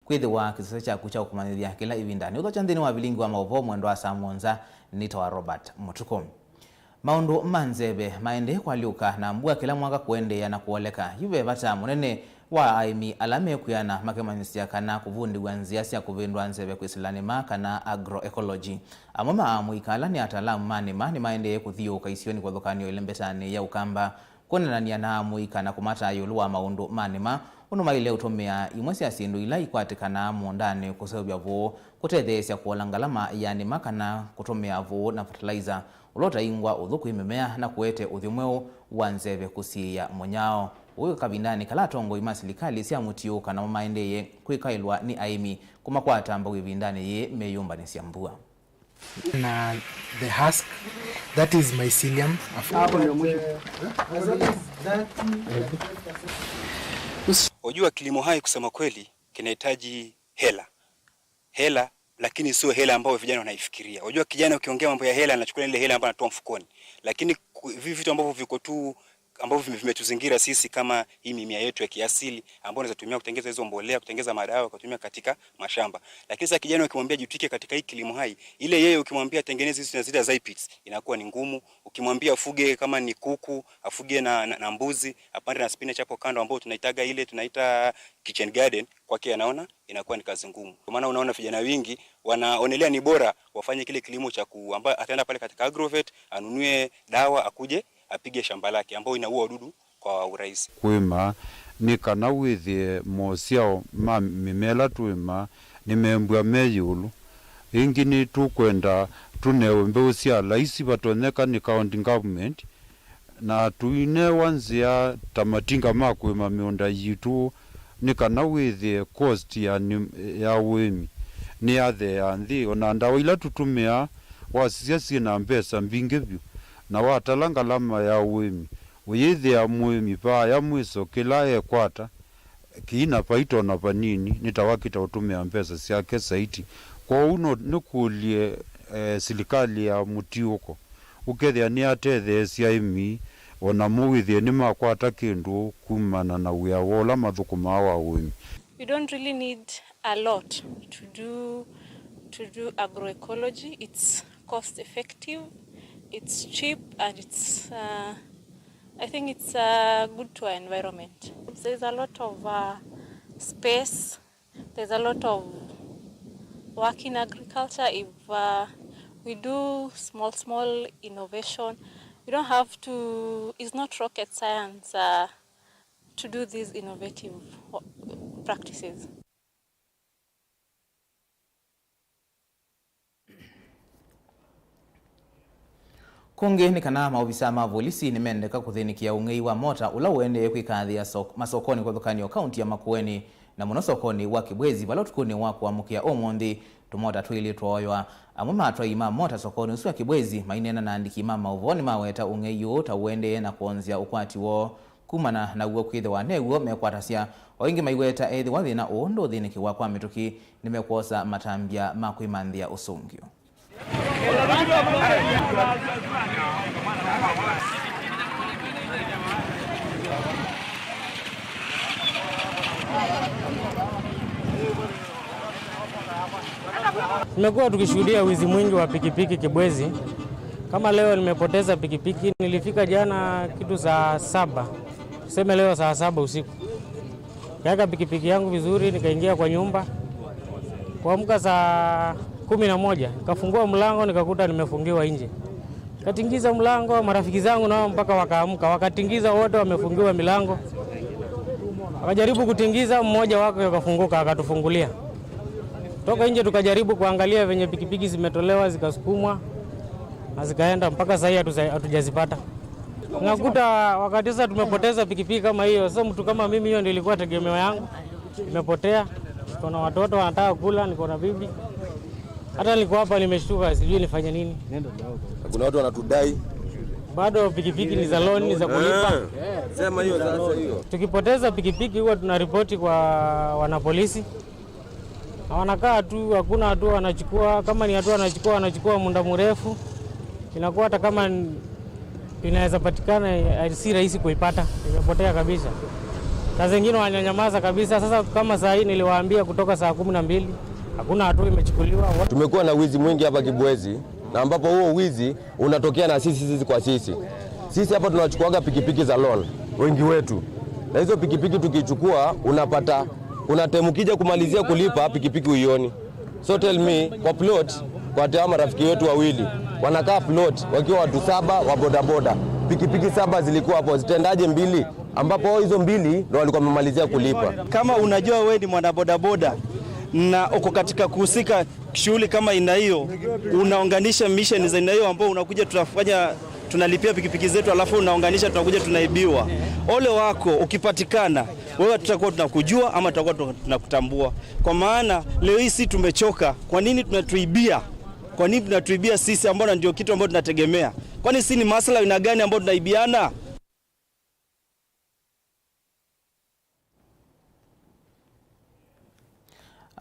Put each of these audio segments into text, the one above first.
kwithiwa kisese cha kucha kumanithia kila ivindani utho chandini wa Vilingi wa Mauvoo mwendo wa Samonza nitawa Robert MUTUKU. Maundu manzebe maende kwaliuka na mbua kila mwaka kuendea na kuoleka yuve vata munene wa aimi alame kuyana makemanyisia kana kuvundi wanzia sia kuvindwa nzebe kwisilani kana agroecology amoma muikala ni atalamu mani maende kuthiyo kaisioni kwa dhukanio ilembetani ya ukamba konanania na muikana kumata yuluwa maundu manima unumaile utomea imwesi asindu ila ikwatikana muondani kusebya vo kutetheesya kuolangalama yani makana kutomea vo na fertilizer ulota ingwa uthuku imemea na kuete uthimweo wa nzebe kusiya monyao uyo kabindani kala tongo imasilikali sia mutiuka na maendeye kwikailwa ni aimi kumakwata amba wivindani ye meyumba ni siambua na the husk that is mycelium. Unajua kilimo hai kusema kweli kinahitaji hela lakini sio hela ambayo vijana wanaifikiria. Unajua kijana ukiongea mambo ya hela anachukua ile hela ambayo anatoa mfukoni, lakini hivi vitu ambavyo viko tu ambavyo vimetuzingira sisi kama hii mimea yetu ya kiasili ambayo unaweza tumia kutengeneza hizo mbolea, kutengeneza madawa, kutumia katika mashamba. Lakini sasa kijana ukimwambia jitike katika hii kilimo hai, ile yeye ukimwambia tengeneze hizo zile zaipits inakuwa ni ngumu. Ukimwambia afuge kama ni kuku, afuge na mbuzi, apande na spinach hapo kando ambao tunaita kitchen garden, kwake anaona inakuwa ni kazi ngumu. Kwa maana unaona vijana wengi wanaonelea ni bora wafanye kile kilimo cha ambaye ataenda pale katika agrovet, anunue dawa akuje apige shamba lake ambao inaua wadudu kwa urahisi. Kwima nikana withie mosiao ma mimela tuima nimembwa meyulu ingini tukwenda tunewembe usia laisi batoneka ni county government na tuine wanzia tamatinga makwima mionda yitu nikana withie cost ya wemi ni athe anthi ona ndawa ila tutumia wasisia sina mbesa mbingebyo na watalanga lama ya wemi uyithi ya mwemi pa ya mwiso kila ekwata kiina paito na panini nitawakita utumia mpesa siake saiti kwa uno nikulie silikali ya mutiuko ukethia ni atethe sia imi ona muwithie ni makwata kindu kumana na wia wola mathukuma wa wemi. We don't really need a lot to do agroecology. It's cost effective. It's cheap and it's I think it's good to our environment. There's a lot of space. There's a lot of work in agriculture. If we do small innovation, we don't have to. It's not rocket science to do these innovative practices. Kungi ni kana maofisa ma polisi nimendeka kuthinikia ungei wa mota ula uende kwikathia masokoni kwa thukanio kaunti ya Makueni na muno sokoni wa Kibwezi balo tukuni wa kuamukia omondi tumota twili twoywa amwe matwa ima mota sokoni usu ya Kibwezi mainena na andiki mama uvoni maweta ungei yo ta uende na kuonzia ukwati wo kumana na uwe kwithe wa neguo mekwatasia oingi maiweta ethi wathi na undo thiniki wa kwa mituki nimekwosa matambia makwimandhia usungio. Tumekuwa tukishuhudia wizi mwingi wa pikipiki Kibwezi. Kama leo nimepoteza pikipiki, nilifika jana kitu saa 7. Tuseme leo saa 7 usiku. Kaeka pikipiki yangu vizuri, nikaingia kwa nyumba. Kuamka saa 11, nikafungua mlango nikakuta nimefungiwa nje. Katingiza mlango, marafiki zangu nao mpaka wakaamka, wakatingiza wote wamefungiwa milango. Wakajaribu kutingiza, mmoja wake akafunguka akatufungulia. Toka nje tukajaribu kuangalia venye pikipiki zimetolewa zikasukumwa na zikaenda mpaka sasa hatujazipata. Nakuta wakati sasa tumepoteza pikipiki kama hiyo, sasa mtu kama mimi hiyo ndio ilikuwa tegemeo yangu. Imepotea. Niko na watoto wanataka kula, niko na bibi. Hata niko hapa nimeshtuka sijui nifanye nini. Kuna watu wanatudai. Bado pikipiki ni za loan, ni za kulipa. Sema hiyo sasa hiyo. Tukipoteza pikipiki huwa tunaripoti kwa wanapolisi. Wanakaa tu, hakuna hatua wanachukua. Kama ni hatua wanachukua muda mrefu. Inakuwa hata kama inaweza patikana si rahisi kuipata. Imepotea kabisa. na zingine wananyamaza kabisa. Sasa kama saa hii niliwaambia kutoka saa 12 hakuna hatua imechukuliwa. Tumekuwa na wizi mwingi hapa Kibwezi, na ambapo huo wizi unatokea na sisi kwa sisi. Sisi hapa tunachukuaga pikipiki za loan wengi wetu, na hizo pikipiki tukichukua unatemukija kumalizia kulipa pikipiki uioni. So tell me, kwa plot kwa tama rafiki wetu wawili wanakaa plot wakiwa watu 7 wa bodaboda, pikipiki 7 zilikuwa hapo, zitendaje 2 ambapo hizo 2 ndio walikuwa wamemalizia kulipa. Kama unajua wewe ni mwana bodaboda na uko katika kuhusika shughuli kama ina hiyo, unaunganisha mission za ina hiyo ambao unakuja tunalipia pikipiki zetu, alafu unaunganisha tunakuja tunaibiwa. Ole wako ukipatikana, wewe tutakuwa tunakujua ama tutakuwa tunakutambua. Kwa maana leo hii sisi tumechoka. Kwa nini tunatuibia? Kwa nini tunatuibia sisi ambao ndio kitu ambao tunategemea? Kwani si ni masuala ina gani ambao tunaibiana?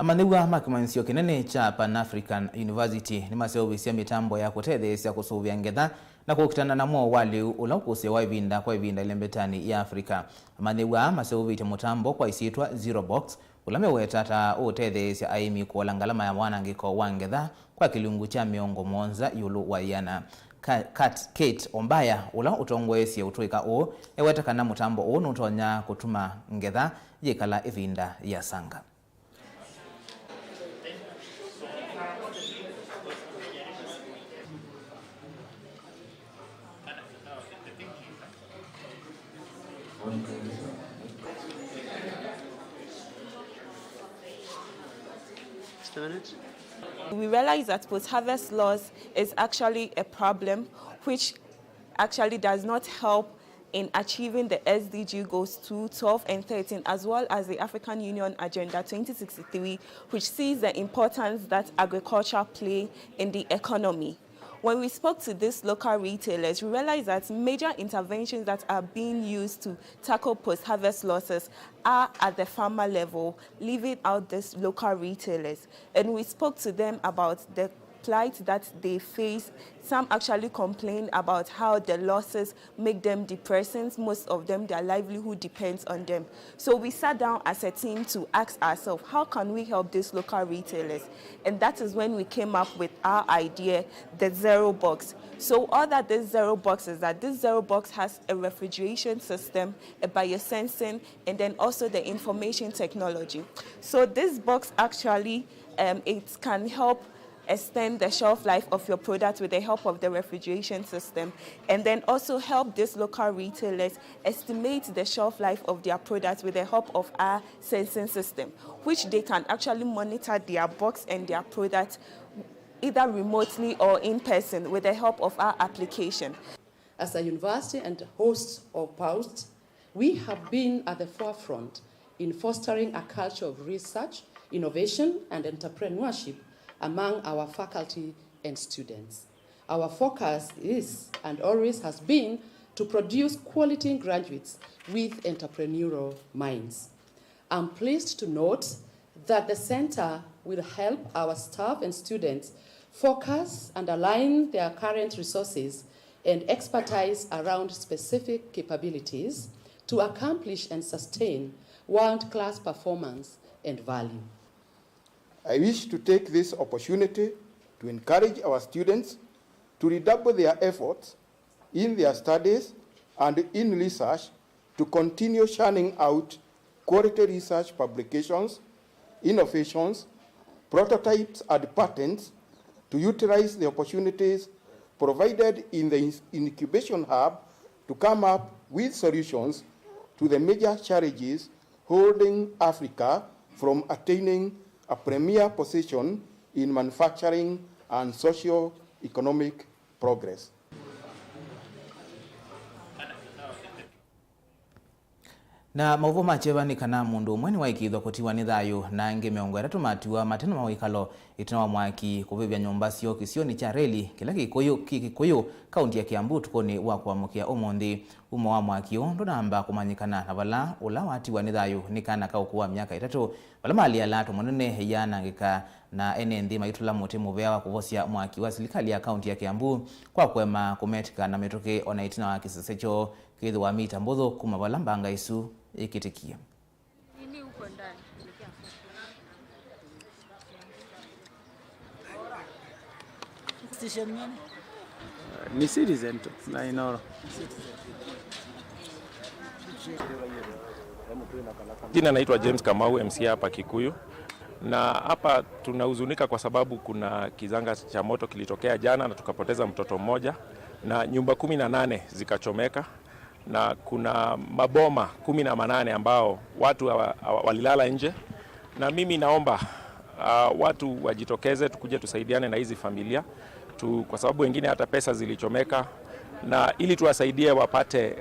Amanigwa makimanisio kinene cha Pan African University ni masewisia mitambo ya kutethesia kusuvia ngetha na kukitana na muo wali ulaukuse wa ivinda kwa ivinda ilembetani ya Afrika. Amanigwa masewite mutambo kwa isitwa Zero Box ulamewetata utethesia aimi kuola ngalama ya mwanangiko wa ngetha kwa kilungu cha miongo monza yulu wa yana. Kate Ombaya ula utongwesie utuika u ewetakana mutambo u nutonya kutuma ngetha yikala ivinda ya sanga. We realize that post-harvest loss is actually a problem which actually does not help in achieving the SDG goals 2, 12 and 13, as well as the African Union Agenda 2063, which sees the importance that agriculture play in the economy. When we spoke to these local retailers, we realized that major interventions that are being used to tackle post-harvest losses are at the farmer level, leaving out these local retailers. And we spoke to them about the plight that they face. Some actually complain about how the losses make them depressing. Most of them, their livelihood depends on them. So we sat down as a team to ask ourselves, how can we help these local retailers? And that is when we came up with our idea, the Zero Box. So all that this Zero Box is that this Zero Box has a refrigeration system, a biosensing, and then also the information technology. So this box actually, it can help extend the shelf life of your product with the help of the refrigeration system, and then also help these local retailers estimate the shelf life of their products with the help of our sensing system, which they can actually monitor their box and their product either remotely or in person with the help of our application. As a university and host of PAUST, we have been at the forefront in fostering a culture of research, innovation, and entrepreneurship among our faculty and students. Our focus is and always has been to produce quality graduates with entrepreneurial minds. I'm pleased to note that the center will help our staff and students focus and align their current resources and expertise around specific capabilities to accomplish and sustain world-class performance and value. I wish to take this opportunity to encourage our students to redouble their efforts in their studies and in research to continue churning out quality research publications, innovations, prototypes, and patents to utilize the opportunities provided in the incubation hub to come up with solutions to the major challenges holding Africa from attaining a premier position in manufacturing and socio-economic progress. Na Mauvoo macheva kana mundu umwe ni waikithwa kutiwa ni thayu na nge miongo itatu matiwa mateno mawikalo itina wa mwaki kuvivya nyumba cio kisioni cha reli kila kikuyu kaunti ya Kiambu tukoni wa kuamukia umuthi umo wa mwaki ndo namba kumanyikana na vala ula watiwa ni thayu ni kana kaukuwa miaka itatu vala mali alato munene yanangika na enendi maitula muti muvea wa kuvosia mwaki wa serikali ya kaunti ya Kiambu kwa kwema kumetika na metoke ona itina wa kisesecho kithu wa mita mbuthu kuma vala mbanga isu ikitikia. Station gani? Ni Citizen tu na Inoro. Jina naitwa James Kamau, MC hapa Kikuyu. Na hapa tunahuzunika kwa sababu kuna kizanga cha moto kilitokea jana na tukapoteza mtoto mmoja na nyumba 18 zikachomeka na kuna maboma 18 ambao watu walilala nje. Na mimi naomba watu wajitokeze tukuje tusaidiane na hizi familia kwa sababu wengine hata pesa zilichomeka, na ili tuwasaidie wapate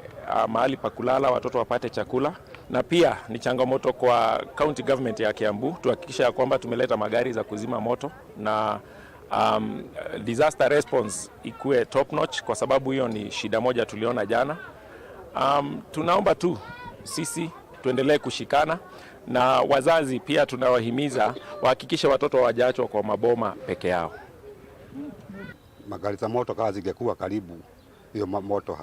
mahali pa kulala, watoto wapate chakula. Na pia ni changamoto kwa county government ya Kiambu tuhakikisha kwamba tumeleta magari za kuzima moto na disaster response ikuwe top notch, kwa sababu hiyo ni shida moja tuliona jana. Tunaomba tu sisi tuendelee kushikana, na wazazi pia tunawahimiza wahakikishe watoto hawajaachwa kwa maboma peke yao. Magari za moto kama zingekuwa karibu, hiyo moto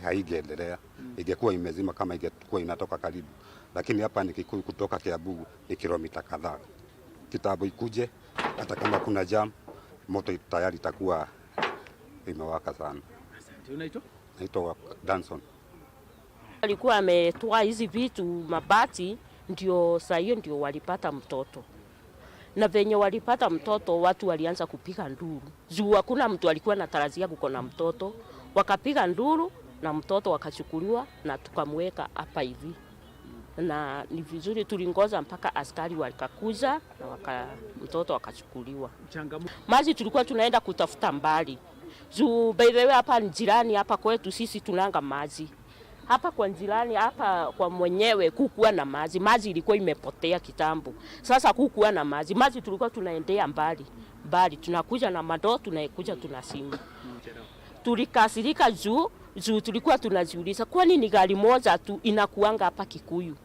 haigendelea, ingekuwa imezima kama ingekuwa inatoka karibu. Lakini hapa ni Kikuyu kutoka Kiambu ni kilomita kadhaa. Kitambo ikuje, hata kama kuna jam, moto tayari itakuwa imewaka sana. Unaitwa? Naitwa Danson. Alikuwa ametoa hizi vitu mabati, ndio saa hiyo ndio walipata mtoto. Na venye walipata mtoto watu walianza kupiga nduru. Juu hakuna mtu alikuwa anatarajia kuko na mtoto. Wakapiga nduru na mtoto wakachukuliwa na tukamweka hapa hivi. Na ni vizuri tulingoza mpaka askari wakakuja na mtoto wakachukuliwa. Maji tulikuwa tunaenda kutafuta mbali. Juu by the way hapa ni jirani hapa kwetu sisi tunanga maji. Hapa kwa jirani hapa kwa mwenyewe kukuwa na maji. Maji ilikuwa imepotea kitambo. Sasa kukuwa na maji. Maji tulikuwa tunaendea mbali. Tunakuja na mandoo tunakuja tunasima. Tulikasirika juu tulikuwa tunajiuliza kwa nini gari moja tu inakuanga hapa Kikuyu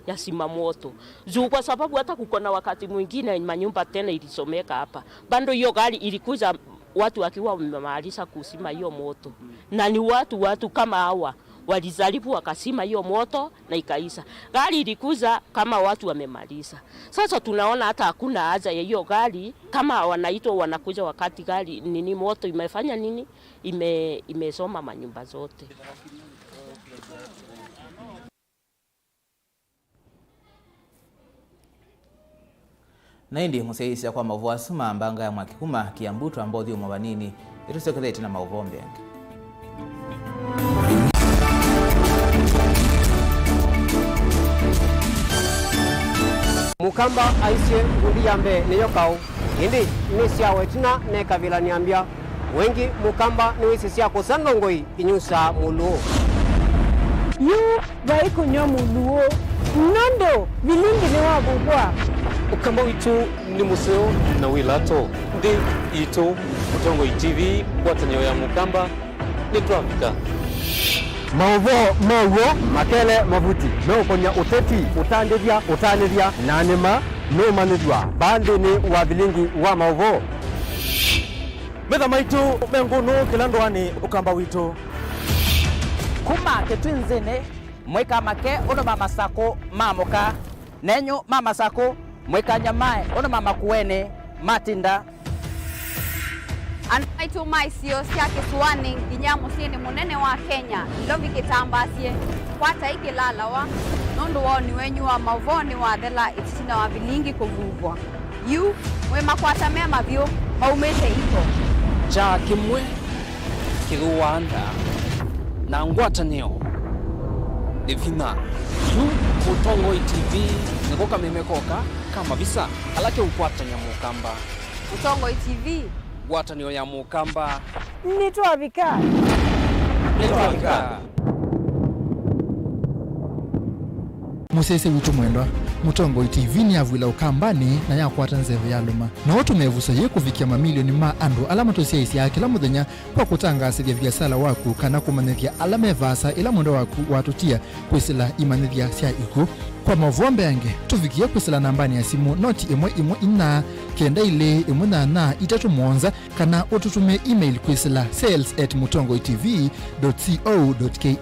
ya simamoto. Juu kwa sababu hata kuko na wakati mwingine manyumba tena ilisomeka hapa. Bando hiyo gari ilikuja watu wakiwa wamemaliza kusima hiyo moto. Na ni watu kama hawa walizalibu wakasima hiyo moto na ikaisha. Gari ilikuja kama watu wamemaliza. Sasa tunaona hata hakuna haja ya hiyo gari, kama wanaitwa wanakuja wakati gari nini moto imefanya nini imesoma manyumba zote. Naindi museisi kwa Mauvoo asuma ambanga ya mwakikuma Kiambutu ambao dhio mwabanini ituseketheti na Mauvoo mbengi. Mukamba aisye ngudi yambe niyo kau indi nisya wetina ne kabila niambia wengi mukamba niwisi sya kusanga ngoi inyusa muluo yu vai kunyo muluo nondo Vilingi ni wabugwa ukamba witu ni museo na wilato ndi ito Mutongo TV kwatanyo ya mukamba ni tuafika Mauvoo makele mavuti no konya uteti utanivya nanima no manidwa bandi ni wa Vilingi wa Mauvoo Metha maitu mengunu kilandwani ukamba witu kuma ketwinzene mweka make ono mama sako mamoka nenyo mama sako mweka nyamae ono mama kuene matinda Anaitu maisio siake suwani Ginyamu sieni munene wa Kenya Lovi kitambasie Kwata iki lalawa Nundu wao ni wenyu wa Mauvoo ni wa dhela itisina wa Vilingi kuvuvwa Yu mwema kwata mema vyo maumete ito Cha kimwe Kiruanda na ngwataneo Devina Yu Mutongo TV Nikoka memekoka kama visa Alake ukwata nyamukamba Mutongo TV Watanio ya mukamba nitwavika musese witu mwendwa Mutongo TV ni avwila ukambani na yakwata nzeve ya luma na watu mevusa ye kufikia mamilioni ma andu alama tosiaisi ya kila mudhenya kwa kutangasivya vyasala waku kana kumanithia alama evasa ila mwendo waku watutia kwisila imanithia sia iku kwa Mauvoo mbengi tufikia kwisila nambani ya simu noti imwe ina kenda ile imwe na itatu mwonza kana ututume email kwisila sales@mutongotv.co.ke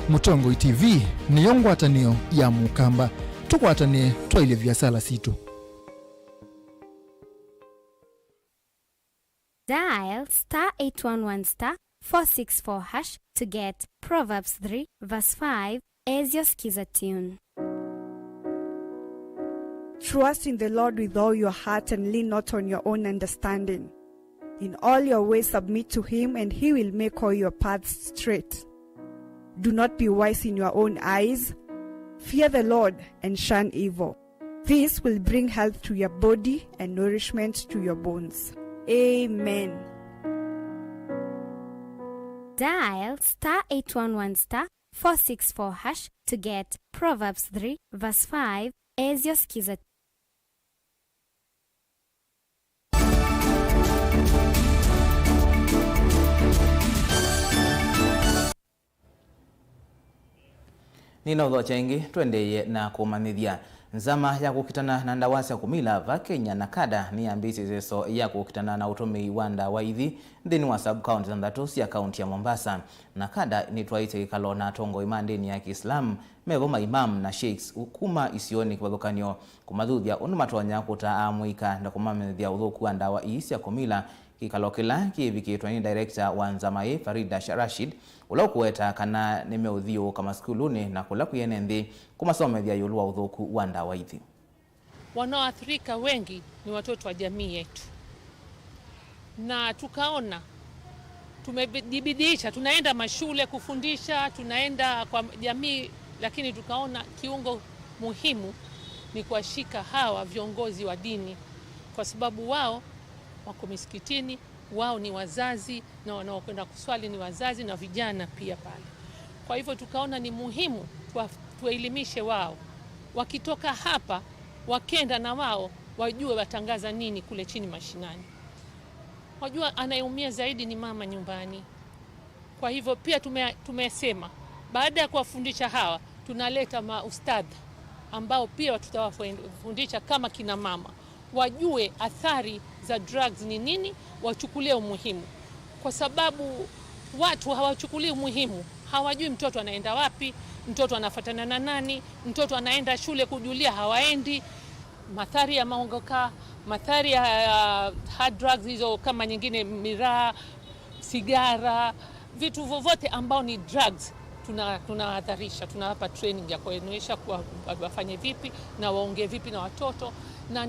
Mutongo TV ni yongwatanio ya mukamba tukwatane twaile viasala situ. Dial *811*464# to get Proverbs 3 verse 5 as your skiza tune. Trust in the Lord with all your heart and lean not on your own understanding. In all your ways submit to him, and he will make all your paths straight. Do not be wise in your own eyes. Fear the Lord and shun evil. This will bring health to your body and nourishment to your bones. Amen. Dial *811*464# to get Proverbs 3 verse 5 as your skiza. Nina udho chengi twendeye na kumanithia nzama ya kukitana na ndawasi ya kumila va Kenya na kada ni ambisi zeso ya kukitana na utumi wanda wa ithi ndini wa sub-county za ndatusi ya kaunti ya Mombasa na kada ni tuwaite kalona tongo imandini ya Kiislamu mevo maimam na sheikhs ukuma isioni kibathukanio kumathudhia unumatonya kutaamuika na kumamenithia uthuku wa ndawa isi ya kumila kikalokela kivikitwa ni director wa nzamaye Farida Rashid ula kuweta kana nimeudhio kama skuluni na kula kuyene nthi kumasomethia yulu wa uthuku wa ndawa ithi. Wanaoathirika wengi ni watoto wa jamii yetu, na tukaona tumejibidisha, tunaenda mashule kufundisha, tunaenda kwa jamii, lakini tukaona kiungo muhimu ni kuwashika hawa viongozi wa dini, kwa sababu wao wako misikitini, wao ni wazazi, na wanaokwenda kuswali ni wazazi na vijana pia pale. Kwa hivyo tukaona ni muhimu tuwaelimishe wao, wakitoka hapa wakenda na wao wajue watangaza nini kule chini mashinani. Wajua anayeumia zaidi ni mama nyumbani. Kwa hivyo pia tumesema baada ya kuwafundisha hawa tunaleta maustadhi ambao pia tutawafundisha kama kina mama, wajue athari za drugs ni nini, wachukulie umuhimu, kwa sababu watu hawachukulii umuhimu. Hawajui mtoto anaenda wapi, mtoto anafuatana na nani, mtoto anaenda shule kujulia hawaendi. Mathari ya maongoka, mathari ya hard drugs hizo kama nyingine, miraa, sigara, vitu vovote ambao ni drugs tunahadharisha, tunawapa training ya kuonyesha kwa wafanye vipi na waongee vipi na watoto.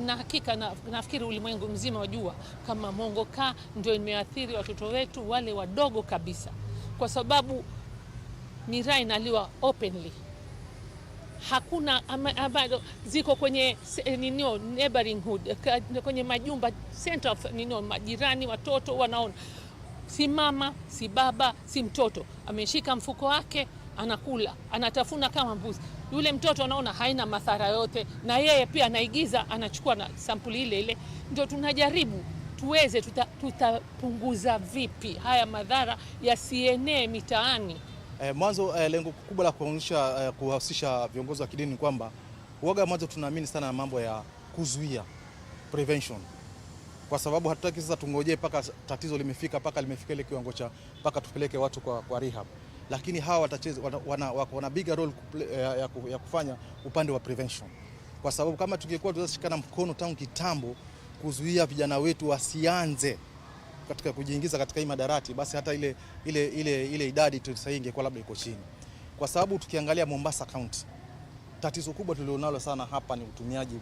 Na hakika nafikiri ulimwengu mzima wajua kama mongoka ndio imeathiri watoto wetu wale wadogo kabisa, kwa sababu miraa inaliwa openly. Hakuna ambazo ziko kwenye neighborhood, kwenye majumba center of majirani, watoto wanaona. Si mama, si baba, si mtoto ameshika mfuko wake anakula, anatafuna kama mbuzi. Yule mtoto anaona haina madhara yote, na yeye pia anaigiza, anachukua na sampuli ile ile. Ndio tunajaribu tuweze tutapunguza vipi haya madhara yasienee mitaani. Mwanzo lengo kubwa la kuhusisha viongozi wa kidini ni kwamba huaga mwanzo tunaamini sana na mambo ya kuzuia, prevention. Kwa sababu hatutaki sasa tungojee paka tatizo limefika ile kiwango cha paka tupeleke watu kwa rehab. Lakini hawa watacheza wana bigger role ya kufanya upande wa prevention. Kwa sababu kama tungekuwa tunashikana mkono tangu kitambo kuzuia vijana wetu wasianze katika kujiingiza katika hii madarati, basi hata ile idadi sasa ingekuwa labda iko chini. Kwa sababu tukiangalia Mombasa County, tatizo kubwa tulilonalo sana hapa ni utumiaji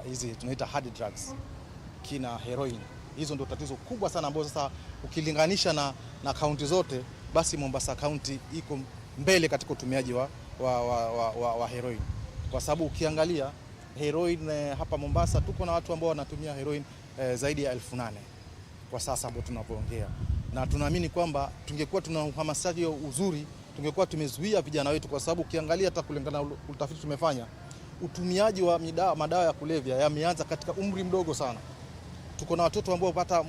hizi tunaita hard drugs, kina heroin. Hizo ndio tatizo kubwa sana ambao sasa ukilinganisha na kaunti zote, basi Mombasa County iko mbele katika utumiaji wa heroin. Kwa sababu ukiangalia heroin hapa Mombasa tuko na watu ambao wanatumia heroin zaidi ya 8,000 kwa sasa ambao tunapoongea. Na tunaamini kwamba tungekuwa tuna uhamasishaji uzuri, tungekuwa tumezuia vijana wetu, kwa sababu ukiangalia hata kulingana na utafiti tumefanya, utumiaji wa madawa ya kulevya yameanza katika umri mdogo sana. Tuko na watoto ambao wapata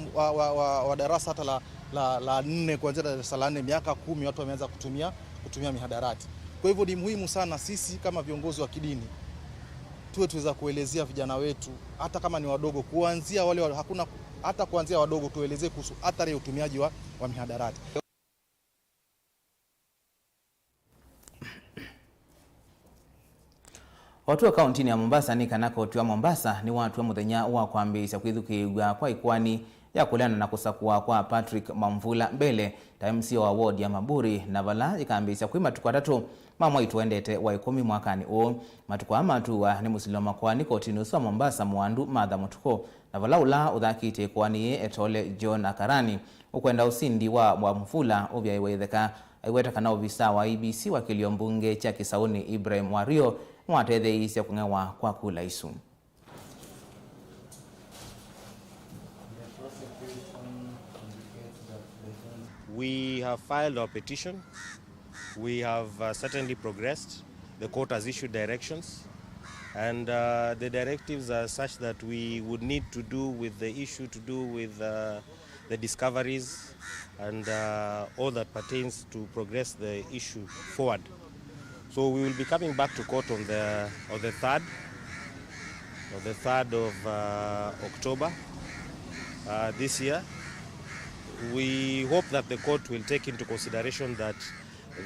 wa darasa hata la 4 kuanzia darasa la 4 miaka 10 watu wameanza kutumia mihadarati. Kwa hivyo ni muhimu sana sisi kama viongozi wa kidini tuweza kuelezea vijana wetu, hata kama ni wadogo, kuanzia wale hakuna hata kuanzia wadogo, tuelezee kuhusu athari ya utumiaji wa mihadarati. watu wa kaunti ya Mombasa ni kanako tiwa Mombasa ni watu wa muthenya wa kwambisha kwithukigwa kwa ikwani ya kuleana na kusakua kwa Patrick Mamvula mbele MC wa ward ya Maburi na vala ikambisha kwa matuku atatu mamwa ituendete wa 10 mwakani o matuku amatua ni musiloma kwa ni kotini uswa Mombasa mwandu Martha Mutuku na vala ula uthakite kwani etole John Akarani ukwenda usindi wa Mamvula obya iwetheka aiweta kana obisa wa IBC wa kiliombunge cha Kisauni Ibrahim Wario mwathethe isya kungewa kwa kula isu. We have filed our petition. We have certainly progressed. The court has issued directions, and the directives are such that we would need to do with the issue to do with the discoveries and all that pertains to progress the issue forward. So we will be coming back to court on the 3rd of October this year. We hope that the court will take into consideration that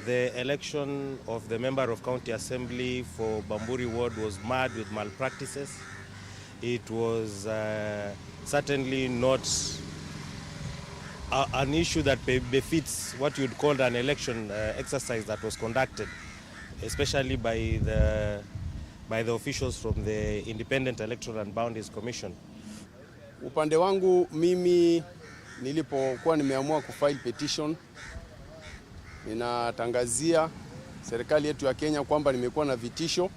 the election of the member of county assembly for Bamburi ward was marred with malpractices. It was certainly not an issue that befits what you'd call an election exercise that was conducted, especially by the officials from the Independent Electoral and Boundaries Commission. Upande wangu mimi nilipokuwa nimeamua kufile petition, ninatangazia serikali yetu ya Kenya kwamba nimekuwa na vitisho,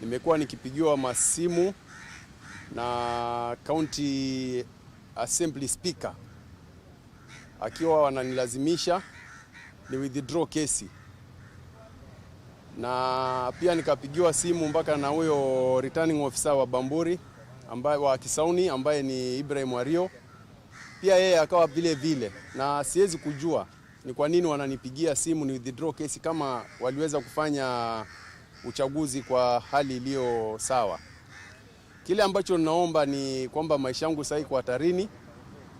nimekuwa nikipigiwa masimu na county assembly speaker akiwa wananilazimisha ni withdraw kesi, na pia nikapigiwa simu mpaka na huyo returning officer wa Bamburi ambaye wa Kisauni ambaye ni Ibrahim Wario, pia yeye akawa vile, na siwezi kujua ni kwa nini wananipigia simu ni withdraw kesi kama waliweza kufanya uchaguzi kwa hali iliyo sawa. Kile ambacho naomba ni kwamba maisha yangu sasa iko hatarini,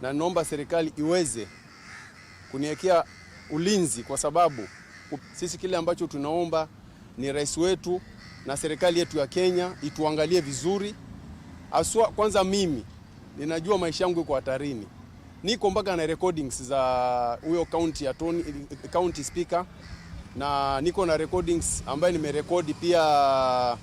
na naomba serikali iweze kuniwekea ulinzi, kwa sababu sisi kile ambacho tunaomba ni rais wetu na serikali yetu ya Kenya ituangalie vizuri. Aswa kwanza mimi ninajua maisha yangu iko hatarini. Niko mpaka na recordings za huyo county speaker, na niko na recordings ambaye nimerekodi pia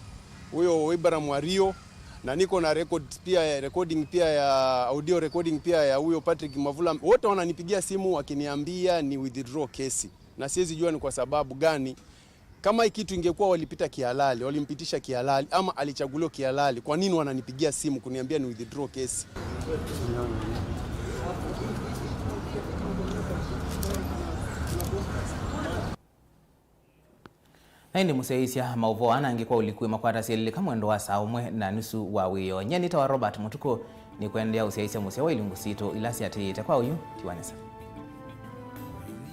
huyo Ibrahim Wario, na niko na recording pia ya audio recording pia ya huyo Patrick Mamvula. Wote wananipigia simu wakiniambia ni withdraw kesi, na siwezi jua ni kwa sababu gani. Kama kitu ingekuwa walipita kihalali, walimpitisha kihalali ama alichaguliwa kihalali, kwa nini wananipigia simu kuniambia ni withdraw kesi? Naindi museisya Mauvoo anangikwa ulikwi makwata sieleka mwendo wa saa 1:30 wa wiyo. Nyenita wa Robert Mutuku ni kuendea useisya musea wa ilungu sito ilasi atiyite kwa uyu tiwanisa.